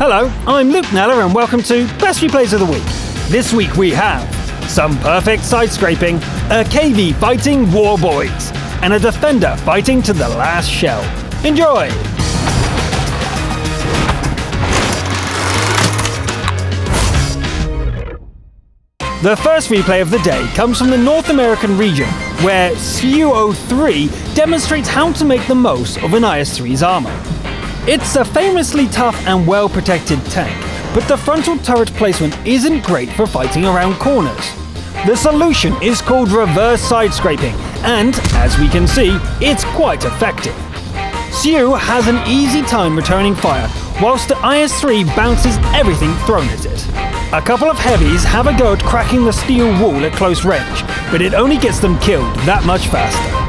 Hello, I'm Luke Neller and welcome to Best Replays of the Week. This week we have some perfect side-scraping, a KV fighting War Boys, and a Defender fighting to the last shell. Enjoy! The first replay of the day comes from the North American region, where SU-03 demonstrates how to make the most of an IS-3's armor. It's a famously tough and well-protected tank, but the frontal turret placement isn't great for fighting around corners. The solution is called reverse side-scraping, and, as we can see, it's quite effective. SU has an easy time returning fire, whilst the IS-3 bounces everything thrown at it. A couple of heavies have a go at cracking the steel wall at close range, but it only gets them killed that much faster.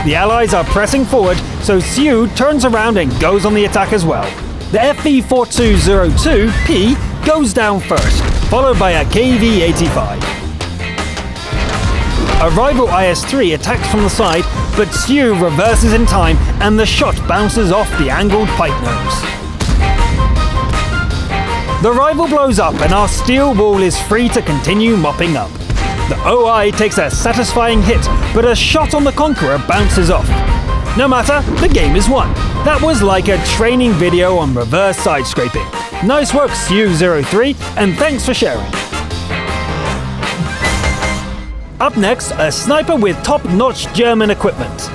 The Allies are pressing forward, so SU turns around and goes on the attack as well. The FV-4202P goes down first, followed by a KV-85. A rival IS-3 attacks from the side, but SU reverses in time and the shot bounces off the angled pipe nose. The rival blows up and our steel wall is free to continue mopping up. The OI takes a satisfying hit, but a shot on the Conqueror bounces off. No matter, the game is won. That was like a training video on reverse side-scraping. Nice work, SU-03, and thanks for sharing. Up next, a sniper with top-notch German equipment.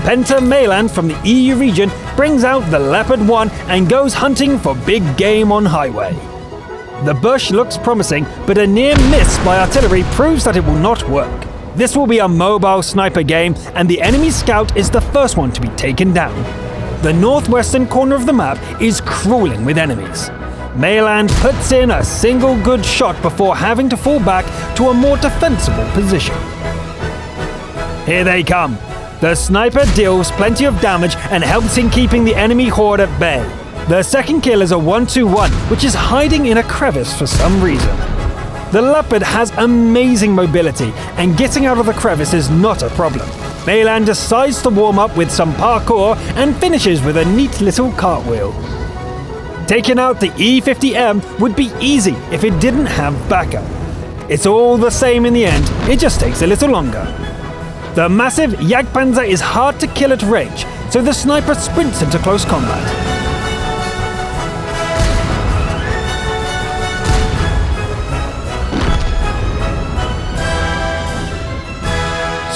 Penta Mailand from the EU region brings out the Leopard 1 and goes hunting for big game on highway. The bush looks promising, but a near miss by artillery proves that it will not work. This will be a mobile sniper game, and the enemy scout is the first one to be taken down. The northwestern corner of the map is crawling with enemies. Mailand puts in a single good shot before having to fall back to a more defensible position. Here they come. The sniper deals plenty of damage and helps in keeping the enemy horde at bay. The second kill is a 1-2-1, which is hiding in a crevice for some reason. The Leopard has amazing mobility, and getting out of the crevice is not a problem. Mailand decides to warm up with some parkour and finishes with a neat little cartwheel. Taking out the E-50M would be easy if it didn't have backup. It's all the same in the end, it just takes a little longer. The massive Jagdpanzer is hard to kill at range, so the sniper sprints into close combat.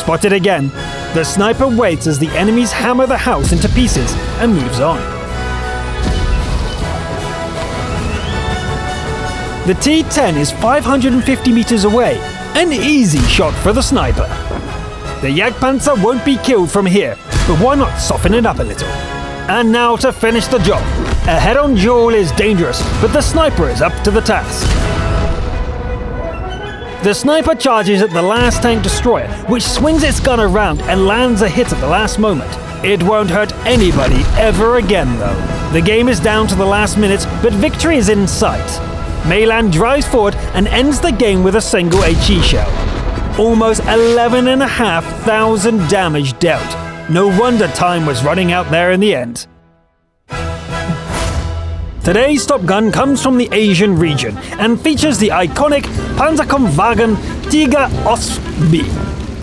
Spotted again. The sniper waits as the enemies hammer the house into pieces and moves on. The T-10 is 550 meters away, an easy shot for the sniper. The Jagdpanzer won't be killed from here, but why not soften it up a little? And now to finish the job. A head-on duel is dangerous, but the sniper is up to the task. The sniper charges at the last tank destroyer, which swings its gun around and lands a hit at the last moment. It won't hurt anybody ever again, though. The game is down to the last minute, but victory is in sight. Mailand drives forward and ends the game with a single HE shell. Almost 11,500 damage dealt. No wonder time was running out there in the end. Today's Top Gun comes from the Asian region and features the iconic Panzerkampfwagen Tiger Ost-B,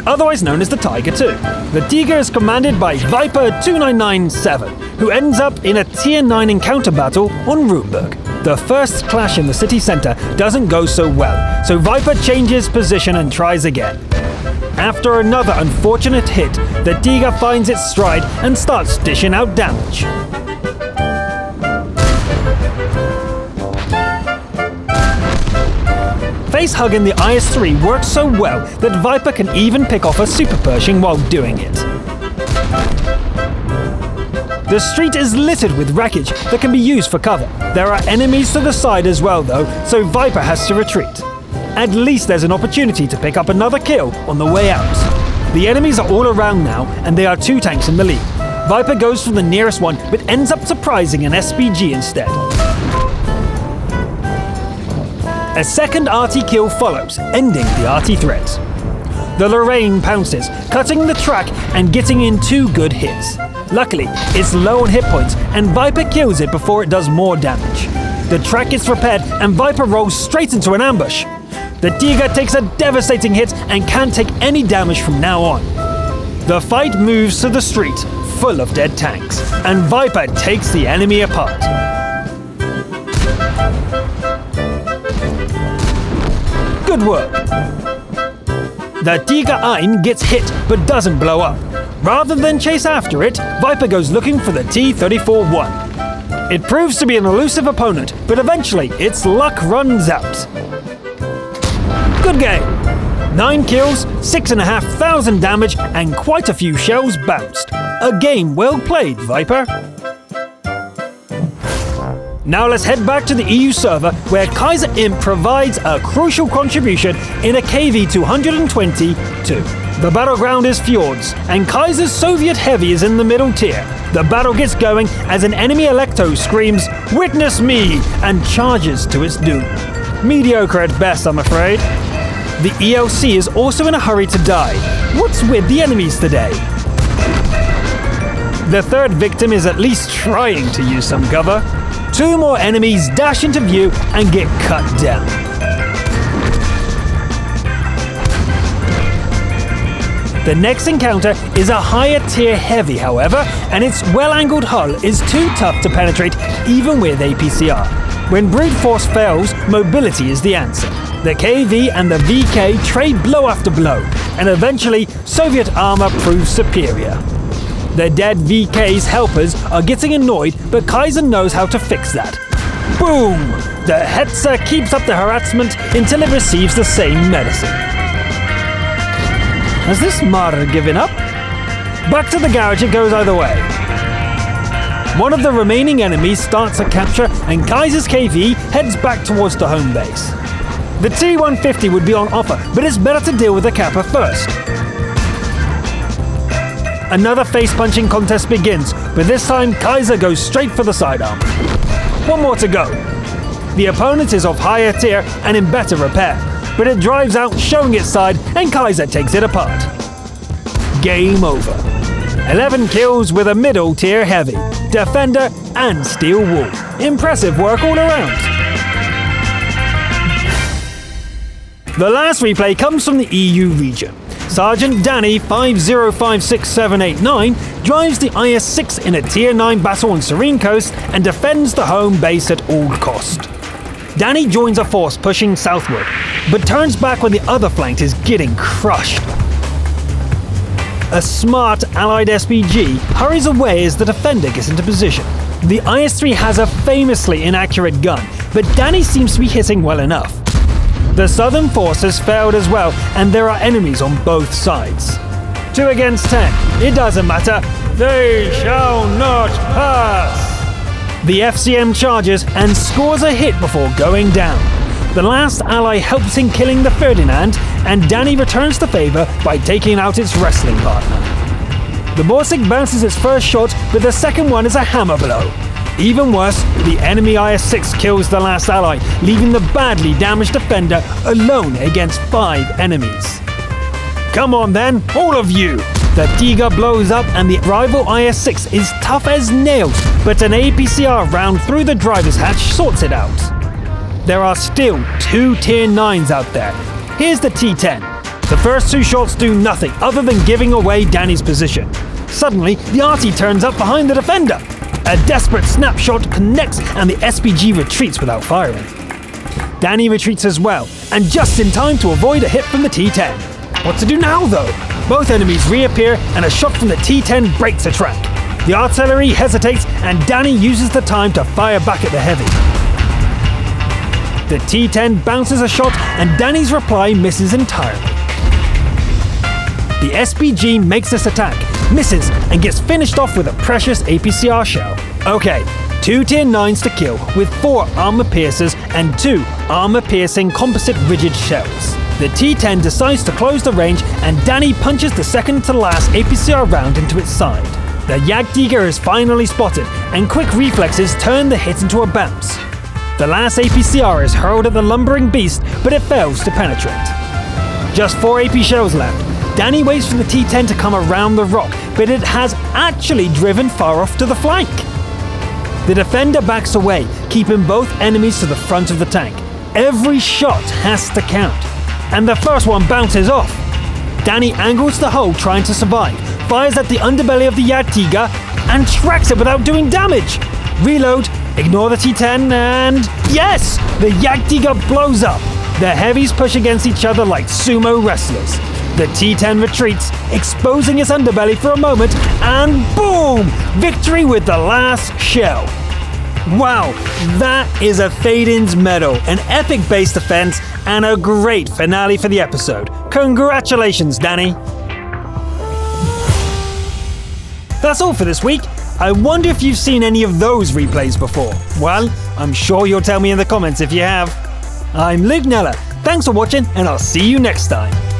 otherwise known as the Tiger II. The Tiger is commanded by Viper 2997, who ends up in a Tier 9 encounter battle on Runeberg. The first clash in the city center doesn't go so well, so Viper changes position and tries again. After another unfortunate hit, the Tiger finds its stride and starts dishing out damage. Face-hugging the IS-3 works so well that Viper can even pick off a Super Pershing while doing it. The street is littered with wreckage that can be used for cover. There are enemies to the side as well though, so Viper has to retreat. At least there's an opportunity to pick up another kill on the way out. The enemies are all around now, and there are 2 tanks in the lead. Viper goes for the nearest one, but ends up surprising an SPG instead. A second RT kill follows, ending the RT threat. The Lorraine pounces, cutting the track and getting in 2 good hits. Luckily, it's low on hit points and Viper kills it before it does more damage. The track gets repaired and Viper rolls straight into an ambush. The Tiger takes a devastating hit and can't take any damage from now on. The fight moves to the street, full of dead tanks, and Viper takes the enemy apart. Good work. The Tiger Ein gets hit but doesn't blow up. Rather than chase after it, Viper goes looking for the T-34-1. It proves to be an elusive opponent, but eventually its luck runs out. Good game! 9 kills, 6,500 damage, and quite a few shells bounced. A game well played, Viper. Now let's head back to the EU server where Kaiser Imp provides a crucial contribution in a KV-222. The battleground is Fjords, and Kaiser's Soviet Heavy is in the middle tier. The battle gets going as an enemy Electo screams, "Witness me!" and charges to its doom. Mediocre at best, I'm afraid. The ELC is also in a hurry to die. What's with the enemies today? The third victim is at least trying to use some cover. 2 more enemies dash into view and get cut down. The next encounter is a higher tier heavy, however, and its well-angled hull is too tough to penetrate even with APCR. When brute force fails, mobility is the answer. The KV and the VK trade blow after blow, and eventually Soviet armor proves superior. The dead VK's helpers are getting annoyed, but Kaiser knows how to fix that. Boom! The Hetzer keeps up the harassment until it receives the same medicine. Has this martyr given up? Back to the garage it goes either way. One of the remaining enemies starts a capture and Kaiser's KV heads back towards the home base. The T-150 would be on offer, but it's better to deal with the Kappa first. Another face-punching contest begins, but this time Kaiser goes straight for the sidearm. 1 more to go. The opponent is of higher tier and in better repair, but it drives out showing its side and Kaiser takes it apart. Game over. 11 kills with a middle tier heavy, defender and steel wool. Impressive work all around. The last replay comes from the EU region. Sergeant Danny 5056789 drives the IS-6 in a Tier 9 battle on Serene Coast and defends the home base at all cost. Danny joins a force pushing southward, but turns back when the other flank is getting crushed. A smart allied SPG hurries away as the defender gets into position. The IS-3 has a famously inaccurate gun, but Danny seems to be hitting well enough. The southern force has failed as well, and there are enemies on both sides. 2 against 10. It doesn't matter. They shall not pass! The FCM charges and scores a hit before going down. The last ally helps in killing the Ferdinand, and Danny returns the favor by taking out its wrestling partner. The Borsig bounces its first shot, but the second one is a hammer blow. Even worse, the enemy IS-6 kills the last ally, leaving the badly damaged defender alone against 5 enemies. Come on then, all of you! The Tiger blows up and the rival IS-6 is tough as nails, but an APCR round through the driver's hatch sorts it out. There are still 2 Tier 9s out there. Here's the T-10. The first 2 shots do nothing other than giving away Danny's position. Suddenly, the RT turns up behind the defender. A desperate snapshot connects and the SPG retreats without firing. Danny retreats as well, and just in time to avoid a hit from the T-10. What to do now though? Both enemies reappear and a shot from the T-10 breaks the track. The artillery hesitates and Danny uses the time to fire back at the heavy. The T-10 bounces a shot and Danny's reply misses entirely. The SPG makes this attack, misses, and gets finished off with a precious APCR shell. Okay, 2 Tier 9s to kill, with 4 armor piercers and 2 armor-piercing composite rigid shells. The T-10 decides to close the range, and Danny punches the second-to-last APCR round into its side. The Jagdtiger is finally spotted, and quick reflexes turn the hit into a bounce. The last APCR is hurled at the lumbering beast, but it fails to penetrate. Just 4 AP shells left. Danny waits for the T10 to come around the rock, but it has actually driven far off to the flank. The defender backs away, keeping both enemies to the front of the tank. Every shot has to count, and the first one bounces off. Danny angles the hull trying to survive, fires at the underbelly of the Jagdtiger, and tracks it without doing damage. Reload, ignore the T10, and yes! The Jagdtiger blows up. The heavies push against each other like sumo wrestlers. The T10 retreats, exposing its underbelly for a moment, and boom! Victory with the last shell. Wow, that is a Thaden's Medal, an epic base defense, and a great finale for the episode. Congratulations, Danny! That's all for this week. I wonder if you've seen any of those replays before. Well, I'm sure you'll tell me in the comments if you have. I'm Luke Neller. Thanks for watching, and I'll see you next time.